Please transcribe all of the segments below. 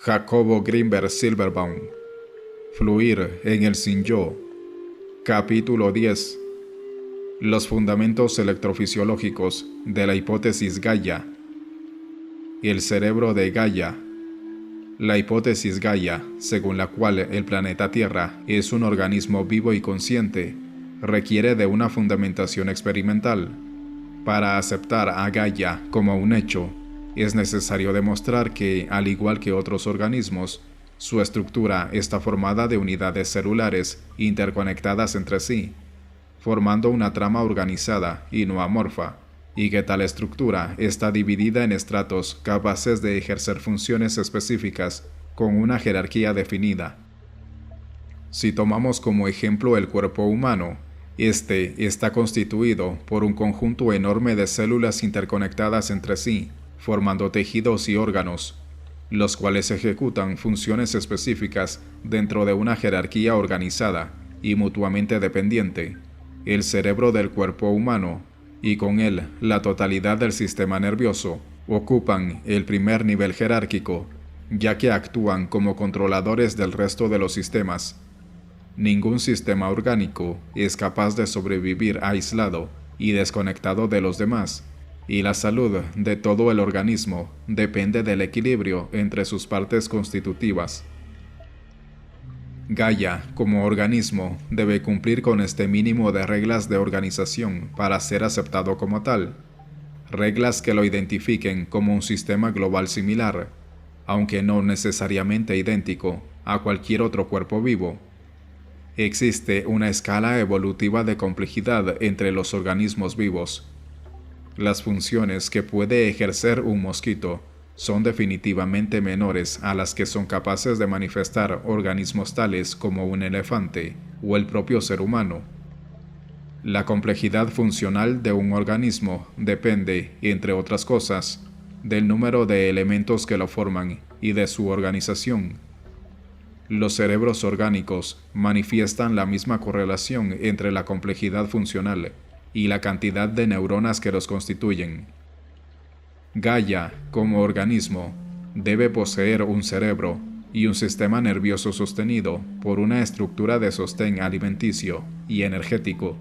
Jacobo Grinberg Silverbaum. Fluir en el sin-yo. Capítulo 10. Los fundamentos electrofisiológicos de la hipótesis Gaia. El cerebro de Gaia. La hipótesis Gaia, según la cual el planeta Tierra es un organismo vivo y consciente, requiere de una fundamentación experimental. Para aceptar a Gaia como un hecho, es necesario demostrar que, al igual que otros organismos, su estructura está formada de unidades celulares interconectadas entre sí, formando una trama organizada y no amorfa, y que tal estructura está dividida en estratos capaces de ejercer funciones específicas con una jerarquía definida. Si tomamos como ejemplo el cuerpo humano, este está constituido por un conjunto enorme de células interconectadas entre sí, formando tejidos y órganos, los cuales ejecutan funciones específicas dentro de una jerarquía organizada y mutuamente dependiente. El cerebro del cuerpo humano, y con él la totalidad del sistema nervioso, ocupan el primer nivel jerárquico, ya que actúan como controladores del resto de los sistemas. Ningún sistema orgánico es capaz de sobrevivir aislado y desconectado de los demás, y la salud de todo el organismo depende del equilibrio entre sus partes constitutivas. Gaia, como organismo, debe cumplir con este mínimo de reglas de organización para ser aceptado como tal, reglas que lo identifiquen como un sistema global similar, aunque no necesariamente idéntico, a cualquier otro cuerpo vivo. Existe una escala evolutiva de complejidad entre los organismos vivos. Las funciones que puede ejercer un mosquito son definitivamente menores a las que son capaces de manifestar organismos tales como un elefante o el propio ser humano. La complejidad funcional de un organismo depende, entre otras cosas, del número de elementos que lo forman y de su organización. Los cerebros orgánicos manifiestan la misma correlación entre la complejidad funcional y la cantidad de neuronas que los constituyen. Gaia, como organismo, debe poseer un cerebro y un sistema nervioso sostenido por una estructura de sostén alimenticio y energético.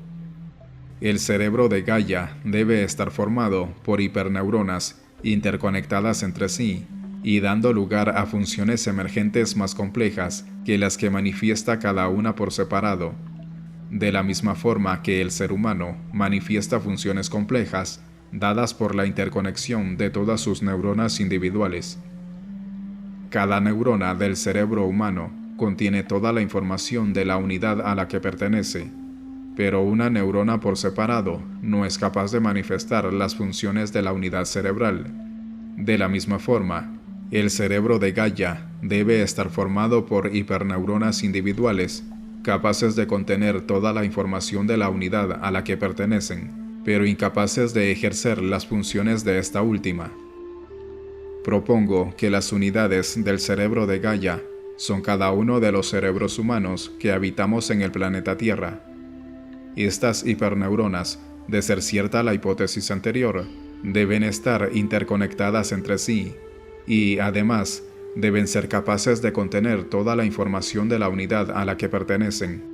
El cerebro de Gaia debe estar formado por hiperneuronas interconectadas entre sí y dando lugar a funciones emergentes más complejas que las que manifiesta cada una por separado. De la misma forma que el ser humano manifiesta funciones complejas dadas por la interconexión de todas sus neuronas individuales. Cada neurona del cerebro humano contiene toda la información de la unidad a la que pertenece, pero una neurona por separado no es capaz de manifestar las funciones de la unidad cerebral. De la misma forma, el cerebro de Gaia debe estar formado por hiperneuronas individuales capaces de contener toda la información de la unidad a la que pertenecen, pero incapaces de ejercer las funciones de esta última. Propongo que las unidades del cerebro de Gaia son cada uno de los cerebros humanos que habitamos en el planeta Tierra. Estas hiperneuronas, de ser cierta la hipótesis anterior, deben estar interconectadas entre sí y, además, deben ser capaces de contener toda la información de la unidad a la que pertenecen.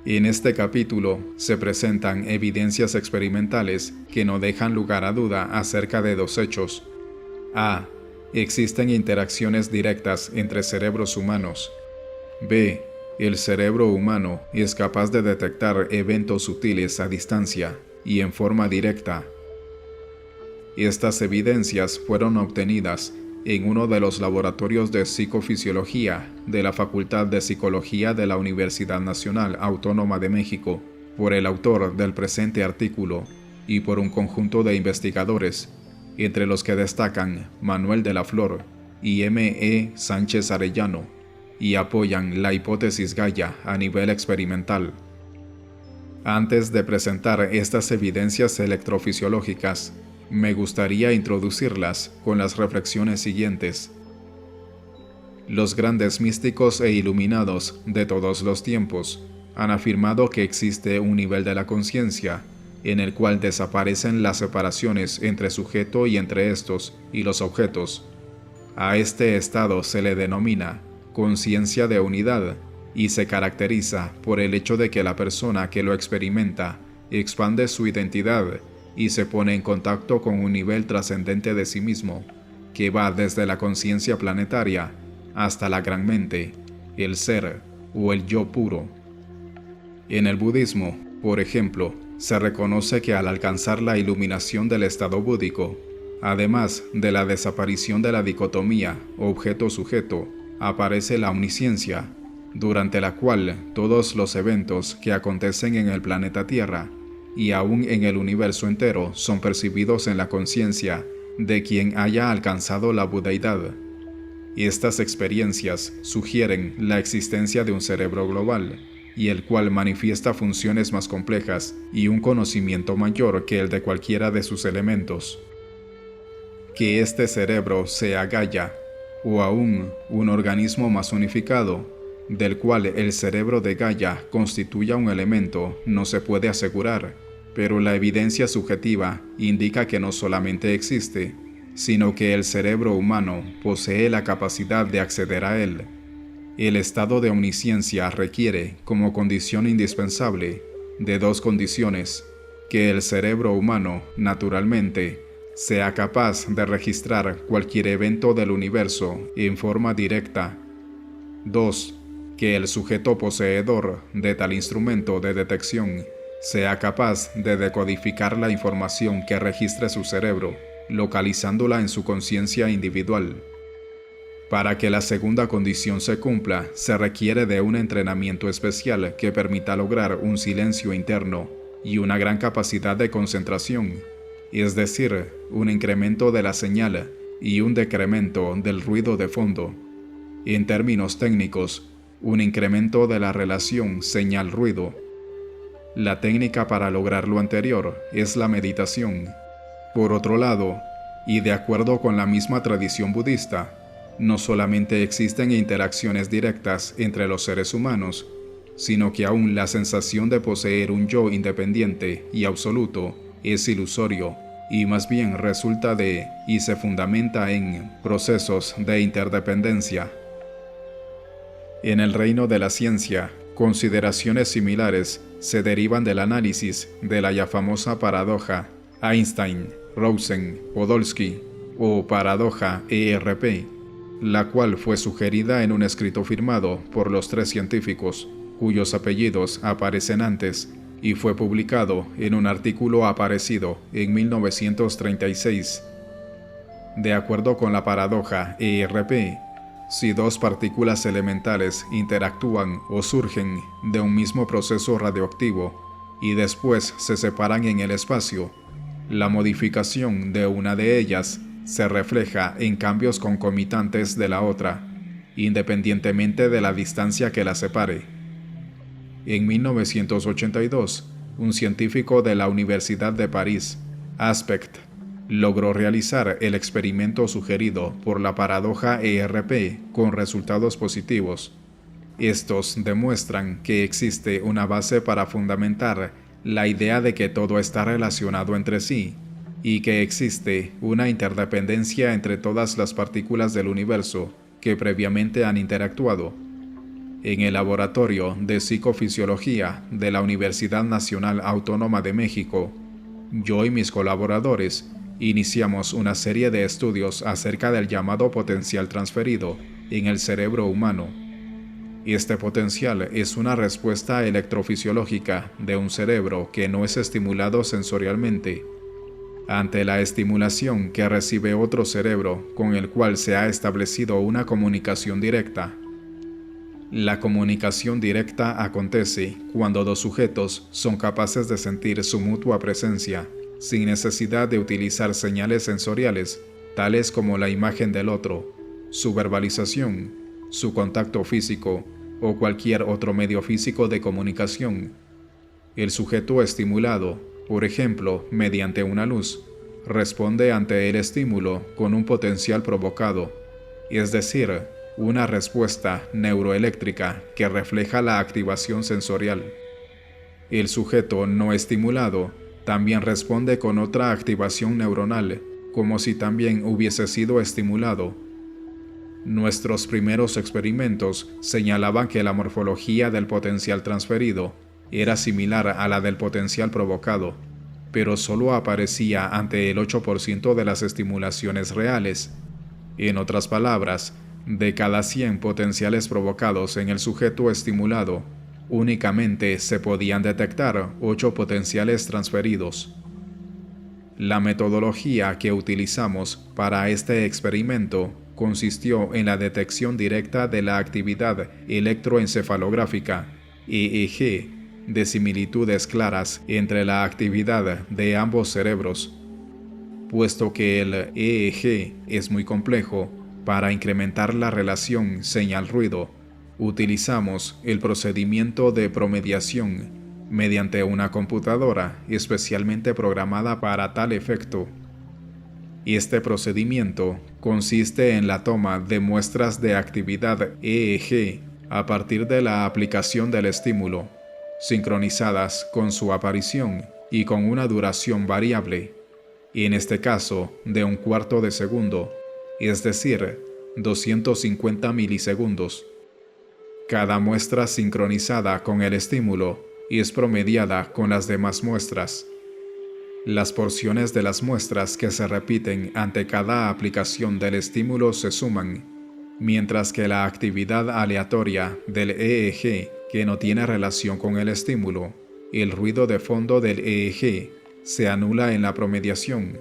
En este capítulo se presentan evidencias experimentales que no dejan lugar a duda acerca de dos hechos. A. Existen interacciones directas entre cerebros humanos. B. El cerebro humano es capaz de detectar eventos sutiles a distancia y en forma directa. Estas evidencias fueron obtenidas en uno de los laboratorios de psicofisiología de la Facultad de Psicología de la Universidad Nacional Autónoma de México, por el autor del presente artículo y por un conjunto de investigadores, entre los que destacan Manuel de la Flor y M.E. Sánchez Arellano, y apoyan la hipótesis Gaia a nivel experimental. Antes de presentar estas evidencias electrofisiológicas, me gustaría introducirlas con las reflexiones siguientes. Los grandes místicos e iluminados de todos los tiempos han afirmado que existe un nivel de la conciencia en el cual desaparecen las separaciones entre sujeto y entre estos y los objetos. A este estado se le denomina conciencia de unidad y se caracteriza por el hecho de que la persona que lo experimenta expande su identidad y se pone en contacto con un nivel trascendente de sí mismo, que va desde la conciencia planetaria hasta la gran mente, el ser o el yo puro. En el budismo, por ejemplo, se reconoce que al alcanzar la iluminación del estado búdico, además de la desaparición de la dicotomía objeto-sujeto, aparece la omnisciencia, durante la cual todos los eventos que acontecen en el planeta Tierra y aún en el universo entero son percibidos en la conciencia de quien haya alcanzado la budeidad. Estas experiencias sugieren la existencia de un cerebro global, y el cual manifiesta funciones más complejas y un conocimiento mayor que el de cualquiera de sus elementos. Que este cerebro sea Gaia, o aún un organismo más unificado, del cual el cerebro de Gaia constituya un elemento, no se puede asegurar, pero la evidencia subjetiva indica que no solamente existe, sino que el cerebro humano posee la capacidad de acceder a él. El estado de omnisciencia requiere, como condición indispensable, de dos condiciones: que el cerebro humano, naturalmente, sea capaz de registrar cualquier evento del universo en forma directa. 2. Que el sujeto poseedor de tal instrumento de detección sea capaz de decodificar la información que registre su cerebro, localizándola en su conciencia individual. Para que la segunda condición se cumpla, se requiere de un entrenamiento especial que permita lograr un silencio interno y una gran capacidad de concentración, es decir, un incremento de la señal y un decremento del ruido de fondo. En términos técnicos, un incremento de la relación señal-ruido. La técnica para lograr lo anterior es la meditación. Por otro lado, y de acuerdo con la misma tradición budista, no solamente existen interacciones directas entre los seres humanos, sino que aún la sensación de poseer un yo independiente y absoluto es ilusorio, y más bien resulta de y se fundamenta en procesos de interdependencia. En el reino de la ciencia, consideraciones similares se derivan del análisis de la ya famosa paradoja Einstein-Rosen Podolsky o paradoja ERP, la cual fue sugerida en un escrito firmado por los tres científicos, cuyos apellidos aparecen antes, y fue publicado en un artículo aparecido en 1936. De acuerdo con la paradoja ERP, si dos partículas elementales interactúan o surgen de un mismo proceso radioactivo y después se separan en el espacio, la modificación de una de ellas se refleja en cambios concomitantes de la otra, independientemente de la distancia que la separe. En 1982, un científico de la Universidad de París, Aspect, logró realizar el experimento sugerido por la paradoja ERP con resultados positivos. Estos demuestran que existe una base para fundamentar la idea de que todo está relacionado entre sí y que existe una interdependencia entre todas las partículas del universo que previamente han interactuado. En el Laboratorio de Psicofisiología de la Universidad Nacional Autónoma de México, yo y mis colaboradores iniciamos una serie de estudios acerca del llamado potencial transferido en el cerebro humano. Este potencial es una respuesta electrofisiológica de un cerebro que no es estimulado sensorialmente ante la estimulación que recibe otro cerebro con el cual se ha establecido una comunicación directa. La comunicación directa acontece cuando dos sujetos son capaces de sentir su mutua presencia, sin necesidad de utilizar señales sensoriales, tales como la imagen del otro, su verbalización, su contacto físico o cualquier otro medio físico de comunicación. El sujeto estimulado, por ejemplo, mediante una luz, responde ante el estímulo con un potencial provocado, es decir, una respuesta neuroeléctrica que refleja la activación sensorial. El sujeto no estimulado también responde con otra activación neuronal, como si también hubiese sido estimulado, Nuestros primeros experimentos señalaban que la morfología del potencial transferido era similar a la del potencial provocado, pero solo aparecía ante el 8% de las estimulaciones reales. En otras palabras, de cada 100 potenciales provocados en el sujeto estimulado, únicamente se podían detectar 8 potenciales transferidos. La metodología que utilizamos para este experimento consistió en la detección directa de la actividad electroencefalográfica, EEG, de similitudes claras entre la actividad de ambos cerebros. Puesto que el EEG es muy complejo, para incrementar la relación señal-ruido, utilizamos el procedimiento de promediación mediante una computadora especialmente programada para tal efecto. Este procedimiento consiste en la toma de muestras de actividad EEG a partir de la aplicación del estímulo, sincronizadas con su aparición y con una duración variable, en este caso de 1/4 de segundo, es decir, 250 milisegundos. Cada muestra sincronizada con el estímulo es promediada con las demás muestras. Las porciones de las muestras que se repiten ante cada aplicación del estímulo se suman, mientras que la actividad aleatoria del EEG que no tiene relación con el estímulo, el ruido de fondo del EEG, se anula en la promediación.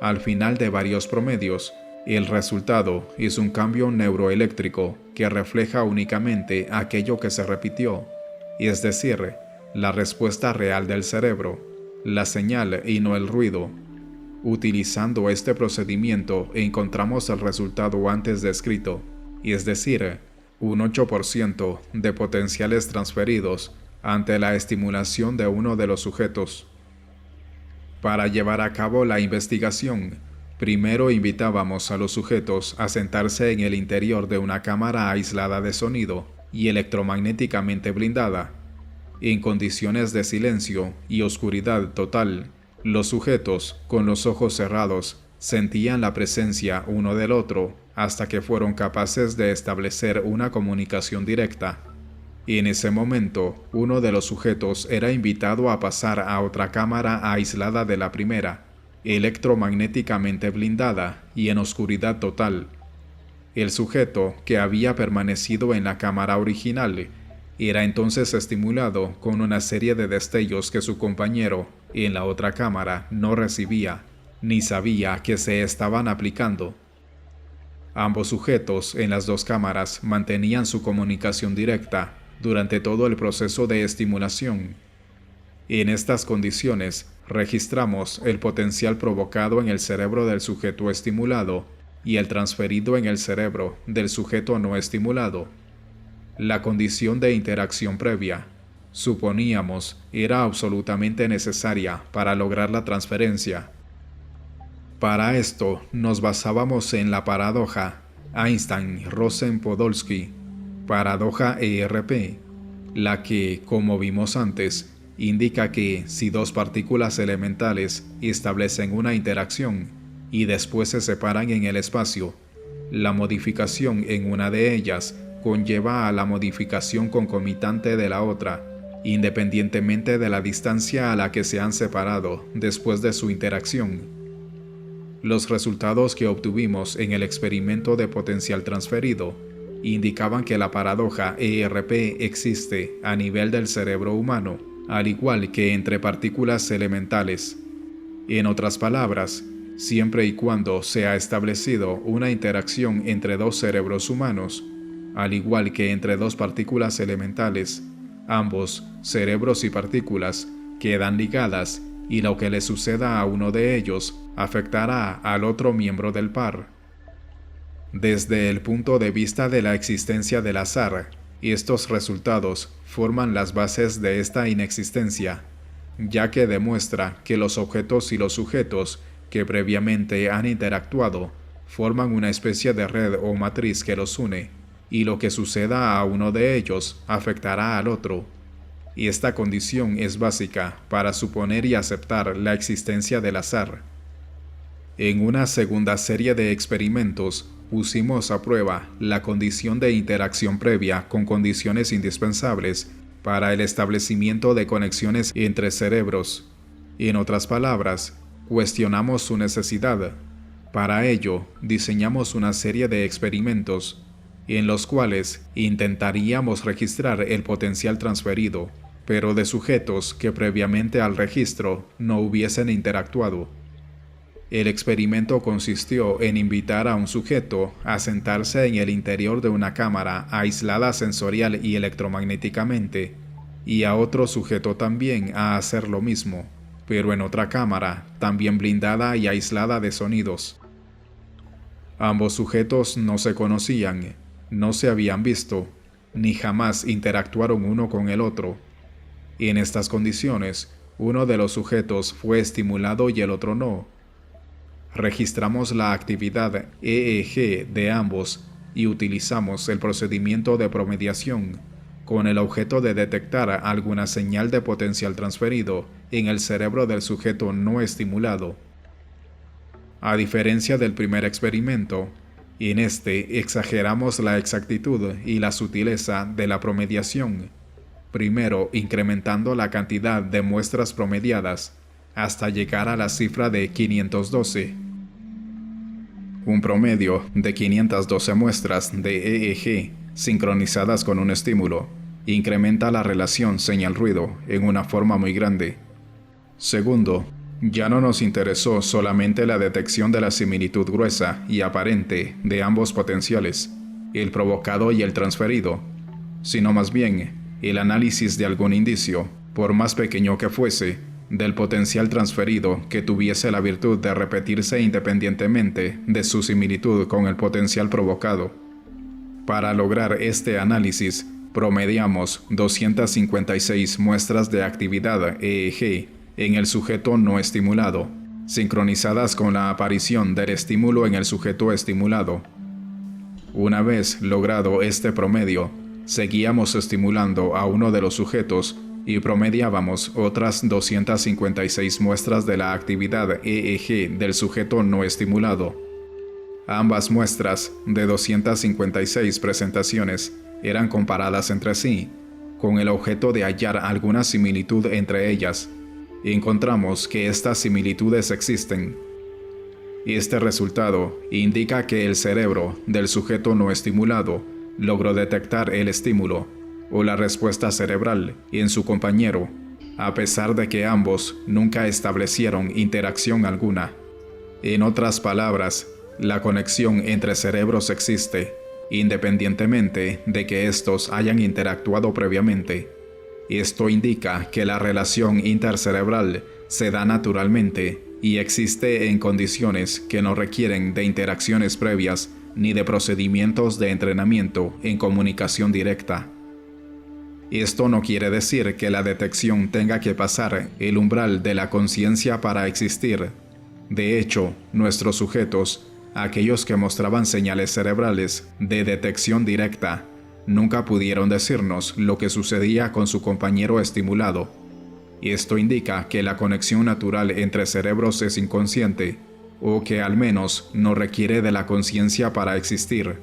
Al final de varios promedios, el resultado es un cambio neuroeléctrico que refleja únicamente aquello que se repitió, es decir, la respuesta real del cerebro, la señal y no el ruido. Utilizando este procedimiento encontramos el resultado antes descrito, es decir, un 8% de potenciales transferidos ante la estimulación de uno de los sujetos. Para llevar a cabo la investigación, primero invitábamos a los sujetos a sentarse en el interior de una cámara aislada de sonido y electromagnéticamente blindada. En condiciones de silencio y oscuridad total, los sujetos, con los ojos cerrados, sentían la presencia uno del otro hasta que fueron capaces de establecer una comunicación directa. En ese momento, uno de los sujetos era invitado a pasar a otra cámara aislada de la primera, electromagnéticamente blindada y en oscuridad total. El sujeto, que había permanecido en la cámara original, era entonces estimulado con una serie de destellos que su compañero, en la otra cámara, no recibía, ni sabía que se estaban aplicando. Ambos sujetos en las dos cámaras mantenían su comunicación directa durante todo el proceso de estimulación. En estas condiciones, registramos el potencial provocado en el cerebro del sujeto estimulado y el transferido en el cerebro del sujeto no estimulado. La condición de interacción previa, suponíamos, era absolutamente necesaria para lograr la transferencia. Para esto nos basábamos en la paradoja Einstein-Rosen-Podolsky, paradoja ERP, la que, como vimos antes, indica que si dos partículas elementales establecen una interacción y después se separan en el espacio, la modificación en una de ellas conlleva a la modificación concomitante de la otra, independientemente de la distancia a la que se han separado después de su interacción. Los resultados que obtuvimos en el experimento de potencial transferido indicaban que la paradoja ERP existe a nivel del cerebro humano, al igual que entre partículas elementales. En otras palabras, siempre y cuando se ha establecido una interacción entre dos cerebros humanos, al igual que entre dos partículas elementales, ambos, cerebros y partículas, quedan ligadas y lo que le suceda a uno de ellos afectará al otro miembro del par. Desde el punto de vista de la existencia del azar, estos resultados forman las bases de esta inexistencia, ya que demuestra que los objetos y los sujetos que previamente han interactuado forman una especie de red o matriz que los une, y lo que suceda a uno de ellos afectará al otro. Y esta condición es básica para suponer y aceptar la existencia del azar. En una segunda serie de experimentos, pusimos a prueba la condición de interacción previa con condiciones indispensables para el establecimiento de conexiones entre cerebros. En otras palabras, cuestionamos su necesidad. Para ello, diseñamos una serie de experimentos en los cuales intentaríamos registrar el potencial transferido, pero de sujetos que previamente al registro no hubiesen interactuado. El experimento consistió en invitar a un sujeto a sentarse en el interior de una cámara aislada sensorial y electromagnéticamente, y a otro sujeto también a hacer lo mismo, pero en otra cámara, también blindada y aislada de sonidos. Ambos sujetos no se conocían, no se habían visto, ni jamás interactuaron uno con el otro. En estas condiciones, uno de los sujetos fue estimulado y el otro no. Registramos la actividad EEG de ambos y utilizamos el procedimiento de promediación, con el objeto de detectar alguna señal de potencial transferido en el cerebro del sujeto no estimulado. A diferencia del primer experimento, en este exageramos la exactitud y la sutileza de la promediación, primero incrementando la cantidad de muestras promediadas hasta llegar a la cifra de 512. Un promedio de 512 muestras de EEG sincronizadas con un estímulo incrementa la relación señal-ruido en una forma muy grande. Segundo, ya no nos interesó solamente la detección de la similitud gruesa y aparente de ambos potenciales, el provocado y el transferido, sino más bien el análisis de algún indicio, por más pequeño que fuese, del potencial transferido que tuviese la virtud de repetirse independientemente de su similitud con el potencial provocado. Para lograr este análisis, promediamos 256 muestras de actividad EEG en el sujeto no estimulado, sincronizadas con la aparición del estímulo en el sujeto estimulado. Una vez logrado este promedio, seguíamos estimulando a uno de los sujetos y promediábamos otras 256 muestras de la actividad EEG del sujeto no estimulado. Ambas muestras de 256 presentaciones eran comparadas entre sí, con el objeto de hallar alguna similitud entre ellas. Encontramos que estas similitudes existen. Este resultado indica que el cerebro del sujeto no estimulado logró detectar el estímulo o la respuesta cerebral en su compañero, a pesar de que ambos nunca establecieron interacción alguna. En otras palabras, la conexión entre cerebros existe, independientemente de que estos hayan interactuado previamente. Esto indica que la relación intercerebral se da naturalmente y existe en condiciones que no requieren de interacciones previas ni de procedimientos de entrenamiento en comunicación directa. Esto no quiere decir que la detección tenga que pasar el umbral de la conciencia para existir. De hecho, nuestros sujetos, aquellos que mostraban señales cerebrales de detección directa, nunca pudieron decirnos lo que sucedía con su compañero estimulado. Esto indica que la conexión natural entre cerebros es inconsciente, o que al menos no requiere de la conciencia para existir.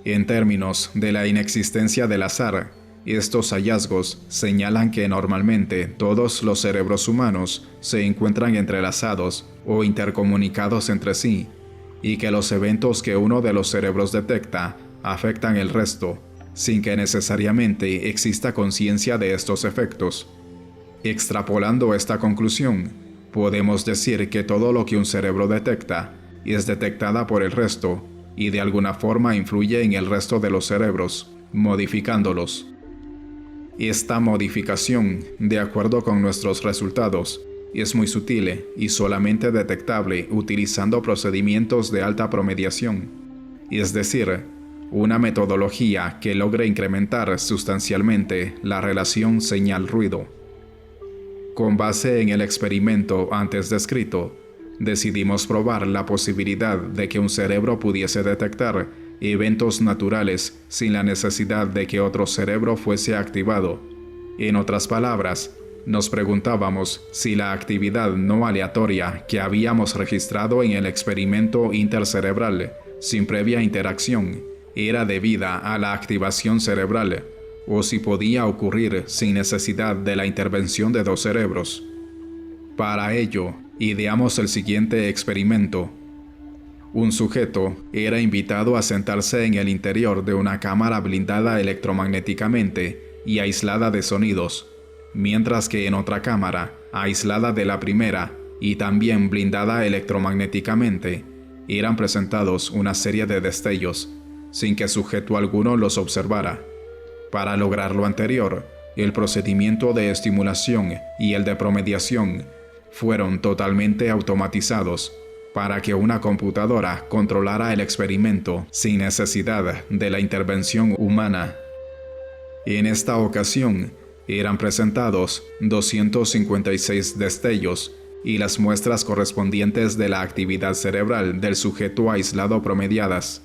En términos de la inexistencia del azar, estos hallazgos señalan que normalmente todos los cerebros humanos se encuentran entrelazados o intercomunicados entre sí, y que los eventos que uno de los cerebros detecta afectan el resto, sin que necesariamente exista conciencia de estos efectos. Extrapolando esta conclusión, podemos decir que todo lo que un cerebro detecta es detectada por el resto y de alguna forma influye en el resto de los cerebros, modificándolos. Esta modificación, de acuerdo con nuestros resultados, es muy sutil y solamente detectable utilizando procedimientos de alta promediación, es decir, una metodología que logre incrementar sustancialmente la relación señal-ruido. Con base en el experimento antes descrito, decidimos probar la posibilidad de que un cerebro pudiese detectar eventos naturales sin la necesidad de que otro cerebro fuese activado. En otras palabras, nos preguntábamos si la actividad no aleatoria que habíamos registrado en el experimento intercerebral sin previa interacción, era debida a la activación cerebral, o si podía ocurrir sin necesidad de la intervención de dos cerebros. Para ello, ideamos el siguiente experimento. Un sujeto era invitado a sentarse en el interior de una cámara blindada electromagnéticamente y aislada de sonidos, mientras que en otra cámara, aislada de la primera y también blindada electromagnéticamente, eran presentados una serie de destellos, sin que sujeto alguno los observara. Para lograr lo anterior, el procedimiento de estimulación y el de promediación fueron totalmente automatizados, para que una computadora controlara el experimento sin necesidad de la intervención humana. En esta ocasión, eran presentados 256 destellos y las muestras correspondientes de la actividad cerebral del sujeto aislado promediadas.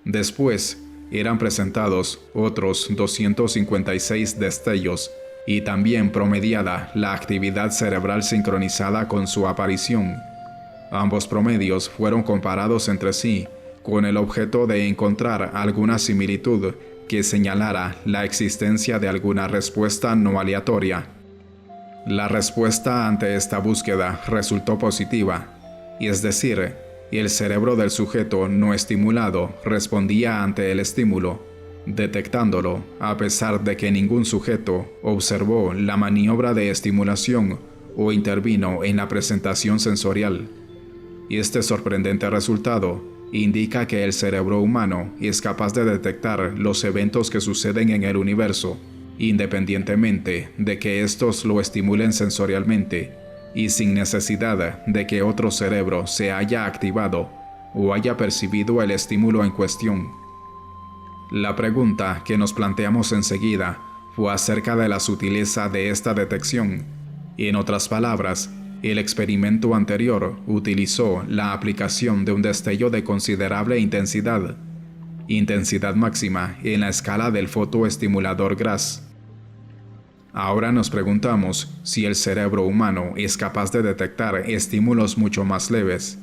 Después, eran presentados otros 256 destellos y también promediada la actividad cerebral sincronizada con su aparición. Ambos promedios fueron comparados entre sí con el objeto de encontrar alguna similitud que señalara la existencia de alguna respuesta no aleatoria. La respuesta ante esta búsqueda resultó positiva, y es decir, el cerebro del sujeto no estimulado respondía ante el estímulo, detectándolo a pesar de que ningún sujeto observó la maniobra de estimulación o intervino en la presentación sensorial. Y este sorprendente resultado indica que el cerebro humano es capaz de detectar los eventos que suceden en el universo, independientemente de que estos lo estimulen sensorialmente y sin necesidad de que otro cerebro se haya activado o haya percibido el estímulo en cuestión. La pregunta que nos planteamos enseguida fue acerca de la sutileza de esta detección. En otras palabras, el experimento anterior utilizó la aplicación de un destello de considerable intensidad máxima en la escala del fotoestimulador Grass. Ahora nos preguntamos si el cerebro humano es capaz de detectar estímulos mucho más leves.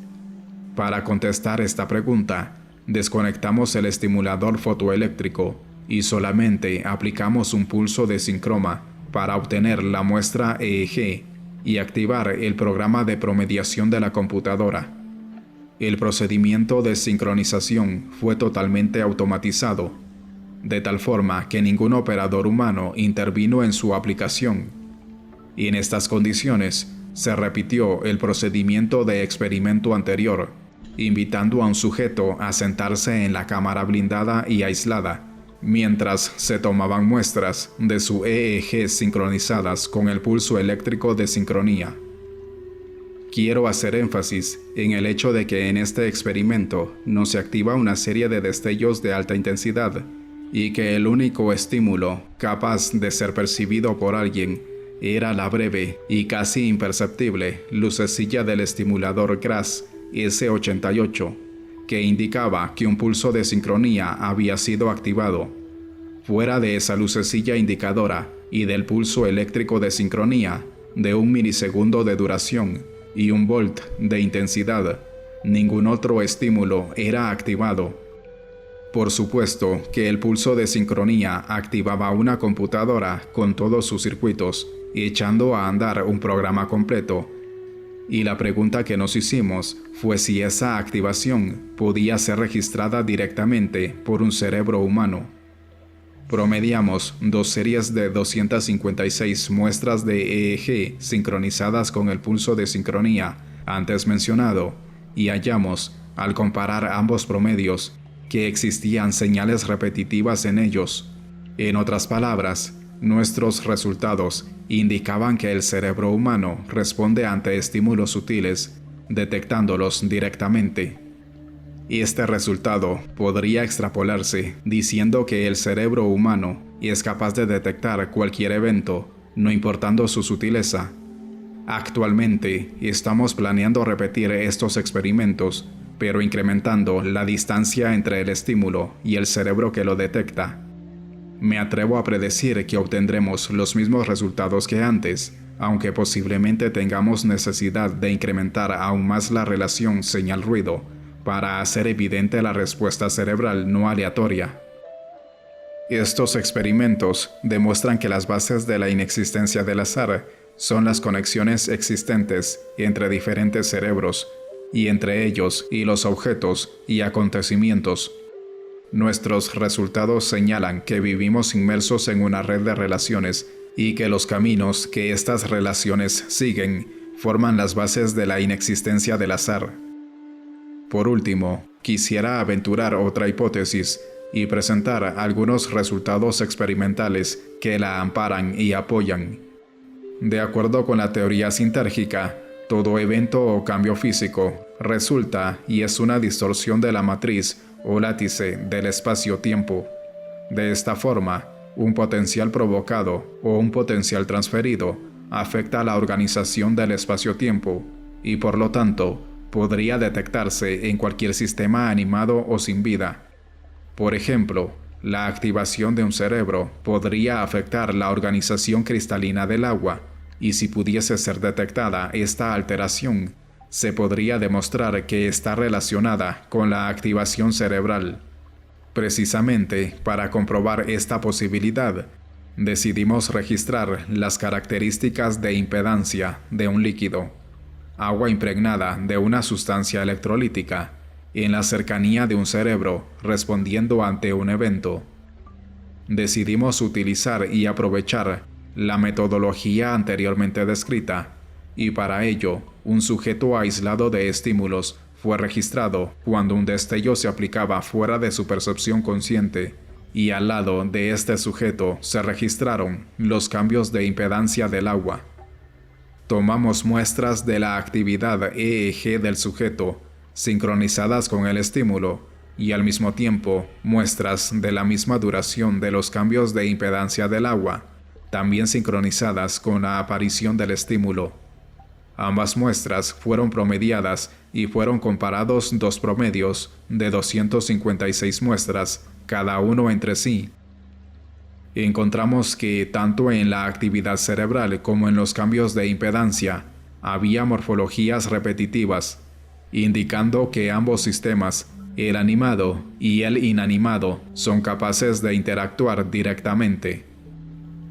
Para contestar esta pregunta, desconectamos el estimulador fotoeléctrico y solamente aplicamos un pulso de sincroma para obtener la muestra EEG y activar el programa de promediación de la computadora. El procedimiento de sincronización fue totalmente automatizado, de tal forma que ningún operador humano intervino en su aplicación. Y en estas condiciones se repitió el procedimiento de experimento anterior, invitando a un sujeto a sentarse en la cámara blindada y aislada, mientras se tomaban muestras de su EEG sincronizadas con el pulso eléctrico de sincronía. Quiero hacer énfasis en el hecho de que en este experimento no se activa una serie de destellos de alta intensidad y que el único estímulo capaz de ser percibido por alguien era la breve y casi imperceptible lucecilla del estimulador Grass S88, que indicaba que un pulso de sincronía había sido activado. Fuera de esa lucecilla indicadora y del pulso eléctrico de sincronía de 1 milisegundo de duración y 1 volt de intensidad, ningún otro estímulo era activado. Por supuesto que el pulso de sincronía activaba una computadora con todos sus circuitos, echando a andar un programa completo. Y la pregunta que nos hicimos fue si esa activación podía ser registrada directamente por un cerebro humano. Promediamos 2 series de 256 muestras de EEG sincronizadas con el pulso de sincronía antes mencionado y hallamos, al comparar ambos promedios, que existían señales repetitivas en ellos. En otras palabras, nuestros resultados indicaban que el cerebro humano responde ante estímulos sutiles, detectándolos directamente. Este resultado podría extrapolarse diciendo que el cerebro humano es capaz de detectar cualquier evento, no importando su sutileza. Actualmente estamos planeando repetir estos experimentos, pero incrementando la distancia entre el estímulo y el cerebro que lo detecta. Me atrevo a predecir que obtendremos los mismos resultados que antes, aunque posiblemente tengamos necesidad de incrementar aún más la relación señal-ruido, para hacer evidente la respuesta cerebral no aleatoria. Estos experimentos demuestran que las bases de la inexistencia del azar son las conexiones existentes entre diferentes cerebros y entre ellos y los objetos y acontecimientos. Nuestros resultados señalan que vivimos inmersos en una red de relaciones y que los caminos que estas relaciones siguen forman las bases de la inexistencia del azar. Por último, quisiera aventurar otra hipótesis y presentar algunos resultados experimentales que la amparan y apoyan. De acuerdo con la teoría sintérgica, todo evento o cambio físico resulta y es una distorsión de la matriz o látice del espacio-tiempo. De esta forma, un potencial provocado o un potencial transferido afecta a la organización del espacio-tiempo y por lo tanto podría detectarse en cualquier sistema animado o sin vida. Por ejemplo, la activación de un cerebro podría afectar la organización cristalina del agua, y si pudiese ser detectada esta alteración, se podría demostrar que está relacionada con la activación cerebral. Precisamente para comprobar esta posibilidad, decidimos registrar las características de impedancia de un líquido, agua impregnada de una sustancia electrolítica, en la cercanía de un cerebro respondiendo ante un evento. Decidimos utilizar y aprovechar la metodología anteriormente descrita, y para ello, un sujeto aislado de estímulos fue registrado cuando un destello se aplicaba fuera de su percepción consciente, y al lado de este sujeto se registraron los cambios de impedancia del agua. Tomamos muestras de la actividad EEG del sujeto, sincronizadas con el estímulo, y al mismo tiempo muestras de la misma duración de los cambios de impedancia del agua, también sincronizadas con la aparición del estímulo. Ambas muestras fueron promediadas y fueron comparados dos promedios de 256 muestras, cada uno entre sí. Encontramos que tanto en la actividad cerebral como en los cambios de impedancia había morfologías repetitivas, indicando que ambos sistemas, el animado y el inanimado, son capaces de interactuar directamente.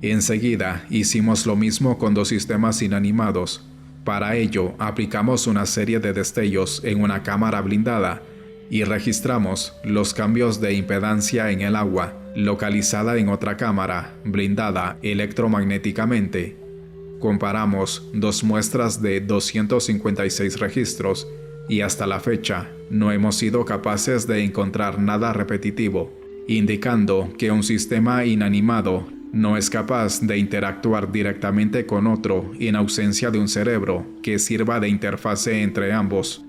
Enseguida hicimos lo mismo con dos sistemas inanimados. Para ello aplicamos una serie de destellos en una cámara blindada y registramos los cambios de impedancia en el agua, localizada en otra cámara blindada electromagnéticamente. Comparamos dos muestras de 256 registros y hasta la fecha no hemos sido capaces de encontrar nada repetitivo, indicando que un sistema inanimado no es capaz de interactuar directamente con otro en ausencia de un cerebro que sirva de interfase entre ambos.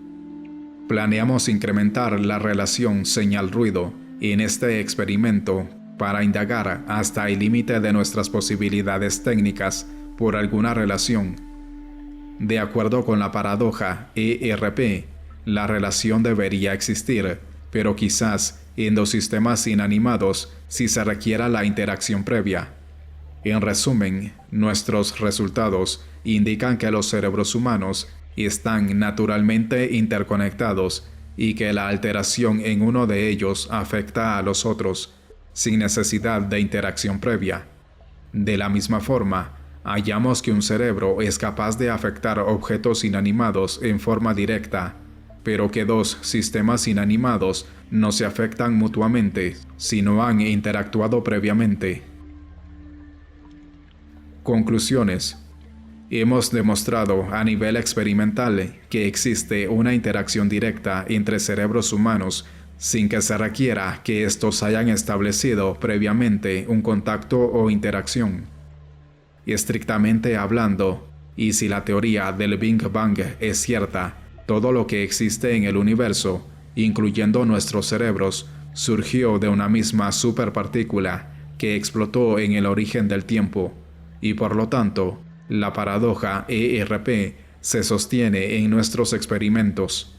Planeamos incrementar la relación señal-ruido en este experimento para indagar hasta el límite de nuestras posibilidades técnicas por alguna relación. De acuerdo con la paradoja ERP, la relación debería existir, pero quizás en dos sistemas inanimados si se requiera la interacción previa. En resumen, nuestros resultados indican que los cerebros humanos están naturalmente interconectados y que la alteración en uno de ellos afecta a los otros, sin necesidad de interacción previa. De la misma forma, hallamos que un cerebro es capaz de afectar objetos inanimados en forma directa, pero que dos sistemas inanimados no se afectan mutuamente si no han interactuado previamente. Conclusiones. Hemos demostrado a nivel experimental que existe una interacción directa entre cerebros humanos sin que se requiera que estos hayan establecido previamente un contacto o interacción. Estrictamente hablando, y si la teoría del Big Bang es cierta, todo lo que existe en el universo, incluyendo nuestros cerebros, surgió de una misma superpartícula que explotó en el origen del tiempo, y por lo tanto, la paradoja ERP se sostiene en nuestros experimentos.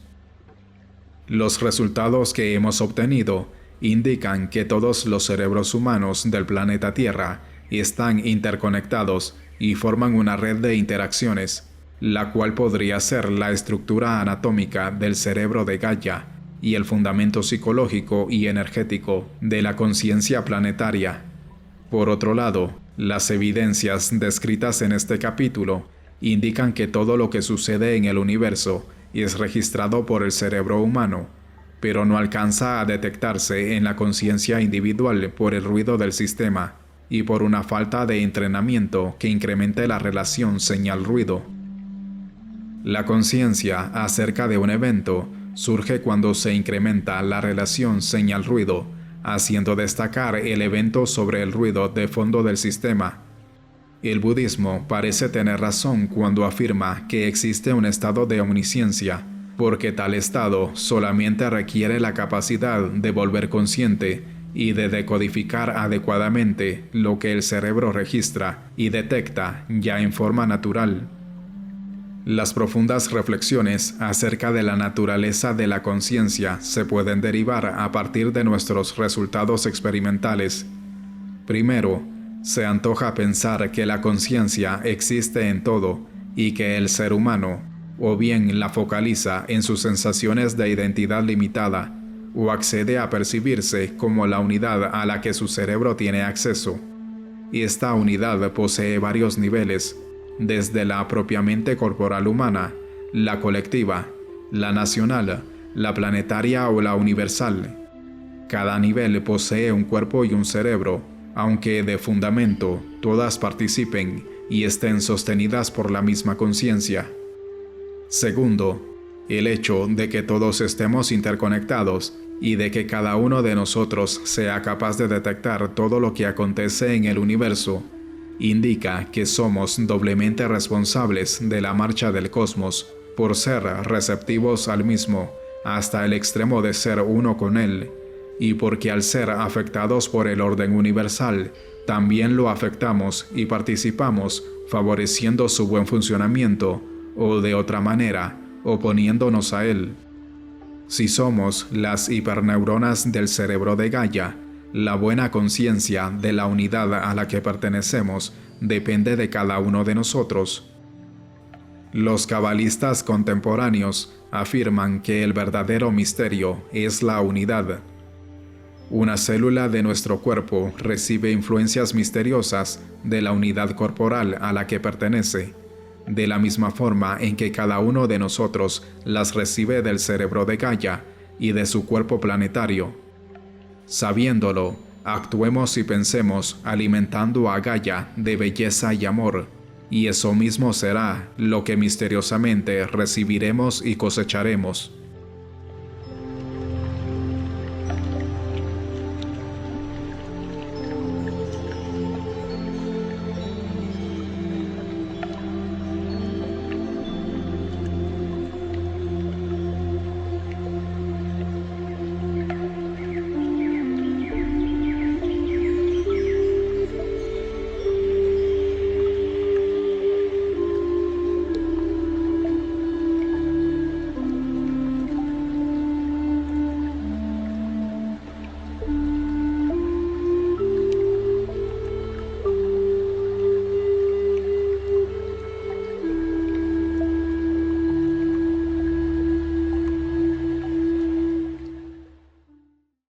Los resultados que hemos obtenido indican que todos los cerebros humanos del planeta Tierra están interconectados y forman una red de interacciones, la cual podría ser la estructura anatómica del cerebro de Gaia, y el fundamento psicológico y energético de la conciencia planetaria. Por otro lado, las evidencias descritas en este capítulo indican que todo lo que sucede en el universo es registrado por el cerebro humano, pero no alcanza a detectarse en la conciencia individual por el ruido del sistema y por una falta de entrenamiento que incremente la relación señal-ruido. La conciencia acerca de un evento surge cuando se incrementa la relación señal-ruido, haciendo destacar el evento sobre el ruido de fondo del sistema. El budismo parece tener razón cuando afirma que existe un estado de omnisciencia, porque tal estado solamente requiere la capacidad de volver consciente y de decodificar adecuadamente lo que el cerebro registra y detecta ya en forma natural. Las profundas reflexiones acerca de la naturaleza de la conciencia se pueden derivar a partir de nuestros resultados experimentales. Primero, se antoja pensar que la conciencia existe en todo y que el ser humano, o bien la focaliza en sus sensaciones de identidad limitada, o accede a percibirse como la unidad a la que su cerebro tiene acceso. Y esta unidad posee varios niveles, desde la propiamente corporal humana, la colectiva, la nacional, la planetaria o la universal. Cada nivel posee un cuerpo y un cerebro, aunque de fundamento todas participen y estén sostenidas por la misma conciencia. Segundo, el hecho de que todos estemos interconectados y de que cada uno de nosotros sea capaz de detectar todo lo que acontece en el universo, indica que somos doblemente responsables de la marcha del cosmos por ser receptivos al mismo hasta el extremo de ser uno con él, y porque al ser afectados por el orden universal, también lo afectamos y participamos favoreciendo su buen funcionamiento, o de otra manera, oponiéndonos a él. Si somos las hiperneuronas del cerebro de Gaia, la buena conciencia de la unidad a la que pertenecemos depende de cada uno de nosotros. Los cabalistas contemporáneos afirman que el verdadero misterio es la unidad. Una célula de nuestro cuerpo recibe influencias misteriosas de la unidad corporal a la que pertenece, de la misma forma en que cada uno de nosotros las recibe del cerebro de Gaia y de su cuerpo planetario. Sabiéndolo, actuemos y pensemos alimentando a Gaia de belleza y amor, y eso mismo será lo que misteriosamente recibiremos y cosecharemos.